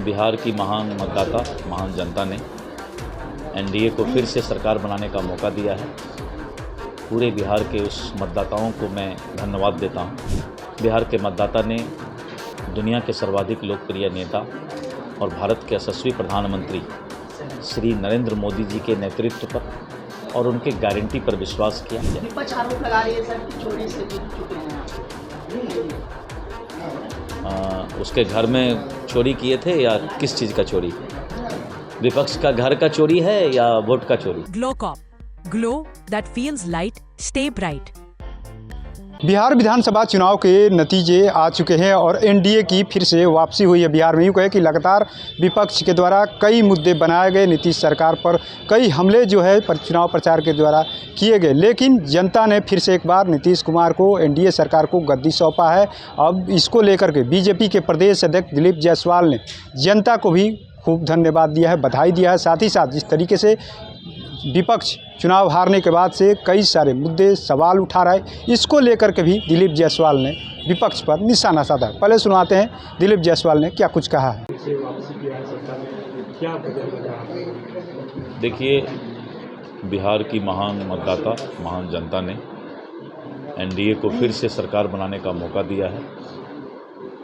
बिहार की महान मतदाता, महान जनता ने एनडीए को फिर से सरकार बनाने का मौका दिया है। पूरे बिहार के उस मतदाताओं को मैं धन्यवाद देता हूं। बिहार के मतदाता ने दुनिया के सर्वाधिक लोकप्रिय नेता और भारत के यशस्वी प्रधानमंत्री श्री नरेंद्र मोदी जी के नेतृत्व पर और उनके गारंटी पर विश्वास किया। विपक्ष आरोप लगा रही है सर कि चोरी से जीत चुके हैं। उसके घर में चोरी किए थे या किस चीज़ का चोरी? विपक्ष का घर का चोरी है या वोट का चोरी? Glow that feels light, stay bright. Bihar विधानसभा चुनाव के नतीजे आ चुके हैं और एनडीए की फिर से वापसी हुई है। बिहार में यूँ कहे कि लगातार विपक्ष के द्वारा कई मुद्दे बनाए गए, नीतीश सरकार पर कई हमले जो है चुनाव प्रचार के द्वारा किए गए, लेकिन जनता ने फिर से एक बार नीतीश कुमार को, एनडीए सरकार को गद्दी सौंपा है। अब इसको लेकर के बीजेपी के प्रदेश अध्यक्ष दिलीप जायसवाल ने जनता को भी खूब धन्यवाद दिया है, बधाई दिया है। साथ ही साथ जिस तरीके से विपक्ष चुनाव हारने के बाद से कई सारे मुद्दे, सवाल उठा रहा है, इसको लेकर के भी दिलीप जायसवाल ने विपक्ष पर निशाना साधा। पहले सुनाते हैं दिलीप जायसवाल ने क्या कुछ कहा है। देखिए, बिहार की महान मतदाता, महान जनता ने एनडीए को फिर से सरकार बनाने का मौका दिया है।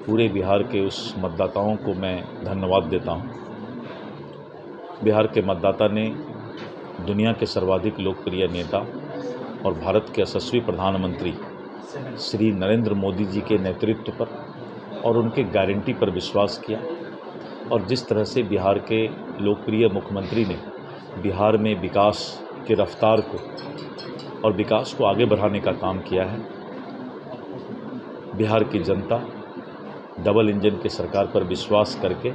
पूरे बिहार के उस मतदाताओं को मैं धन्यवाद देता हूँ। बिहार के मतदाता ने दुनिया के सर्वाधिक लोकप्रिय नेता और भारत के यशस्वी प्रधानमंत्री श्री नरेंद्र मोदी जी के नेतृत्व पर और उनके गारंटी पर विश्वास किया। और जिस तरह से बिहार के लोकप्रिय मुख्यमंत्री ने बिहार में विकास की रफ्तार को और विकास को आगे बढ़ाने का काम किया है। बिहार की जनता डबल इंजन की सरकार पर विश्वास करके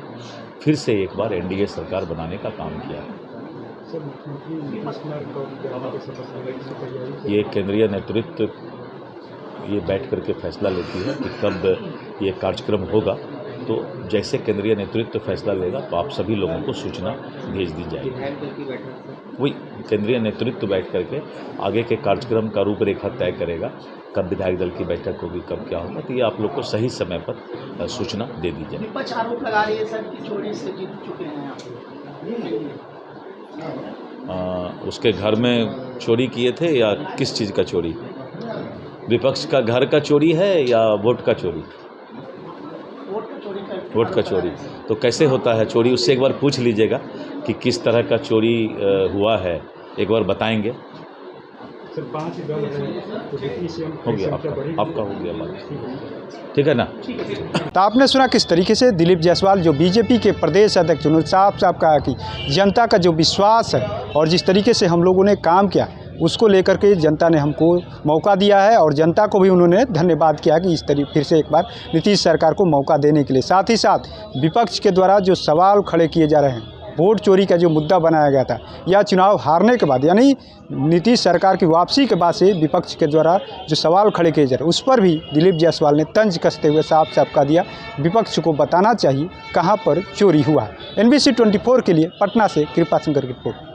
फिर से एक बार एनडीए सरकार बनाने का काम किया है। ये केंद्रीय नेतृत्व ये बैठ करके फैसला लेती है कि कब ये कार्यक्रम होगा। तो जैसे केंद्रीय नेतृत्व फैसला लेगा तो आप सभी लोगों को सूचना भेज दी जाएगी। वही केंद्रीय नेतृत्व बैठ करके आगे के कार्यक्रम का रूपरेखा तय करेगा, कब विधायक दल की बैठक होगी, कब क्या होगा, तो ये आप लोग को सही समय पर सूचना दे दी जाएगी। विपक्ष आरोप लगा रही है सर कि चोरी से जीत चुके हैं। उसके घर में चोरी किए थे या किस चीज़ का चोरी? विपक्ष का घर का चोरी है या वोट का चोरी? वोट का चोरी। तो कैसे होता है चोरी? उससे एक बार पूछ लीजिएगा कि किस तरह का चोरी हुआ है, एक बार बताएंगे। हो गया आपका हो गया बात, ठीक है ना? तो आपने सुना किस तरीके से दिलीप जायसवाल जो बीजेपी के प्रदेश अध्यक्ष, उन्होंने साफ साफ कहा कि जनता का जो विश्वास है और जिस तरीके से हम लोगों ने काम किया उसको लेकर के जनता ने हमको मौका दिया है और जनता को भी उन्होंने धन्यवाद किया कि इस तरीके फिर से एक बार नीतीश सरकार को मौका देने के लिए। साथ ही साथ विपक्ष के द्वारा जो सवाल खड़े किए जा रहे हैं, वोट चोरी का जो मुद्दा बनाया गया था या चुनाव हारने के बाद यानी नीतीश सरकार की वापसी के बाद से विपक्ष के द्वारा जो सवाल खड़े किए जा रहे हैं, उस पर भी दिलीप जायसवाल ने तंज कसते हुए साफ साफ कह दिया विपक्ष को बताना चाहिए कहां पर चोरी हुआ है। NBC 24 के लिए पटना से कृपा शंकर की रिपोर्ट।